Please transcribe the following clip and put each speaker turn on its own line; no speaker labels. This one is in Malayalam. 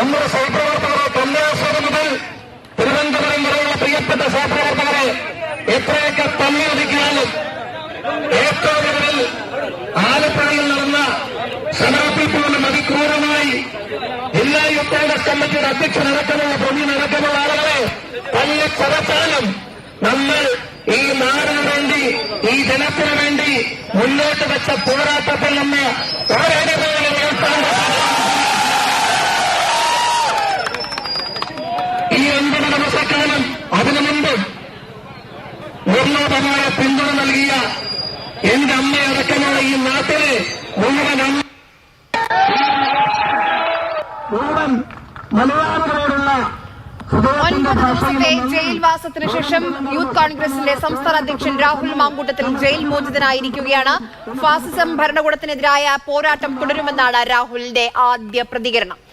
നമ്മുടെ സഹപ്രവർത്തകരെ കന്യാസ്വാമി മുതൽ തിരുവനന്തപുരം വരെയുള്ള പ്രിയപ്പെട്ട സഹപ്രവർത്തകരെ എത്രയൊക്കെ തള്ളിയൊതുക്കിയാലും ഏറ്റവും കൂടുതൽ ആലപ്പുഴയിൽ നടന്ന സമരപ്പിൽപ്പോലും അതിക്രൂരമായി ജില്ലാ യൂത്ത് കോൺഗ്രസ് കമ്മിറ്റിയുടെ അധ്യക്ഷനടക്കമുള്ള പ്രവീണടക്കമുള്ള ആളുകളെ തള്ളിച്ചതച്ചാലും നമ്മൾ ഈ നാടിനു വേണ്ടി ഈ ജനത്തിനു വേണ്ടി മുന്നോട്ട് വെച്ച പോരാട്ടത്തിൽ നിന്ന് ഒരടിപോലും ഉയർത്താൻ ഈ 9 ദിവസക്കാലം അതിനു മുമ്പ് നിർലോഭമായ പിന്തുണ നൽകിയ എന്റെ അമ്മയടക്കമുള്ള ഈ നാട്ടിലെ മുഴുവൻ മലയാളികളോടുള്ള
9 ദിവസത്തെ ജയിൽവാസത്തിന് ശേഷം യൂത്ത് കോൺഗ്രസിന്റെ സംസ്ഥാന അധ്യക്ഷൻ രാഹുൽ മാങ്കൂട്ടത്തിൽ ജയിൽ മോചിതനായിരിക്കുകയാണ്. ഫാസിസം ഭരണകൂടത്തിനെതിരായ പോരാട്ടം തുടരുമെന്നാണ് രാഹുലിന്റെ ആദ്യ പ്രതികരണം.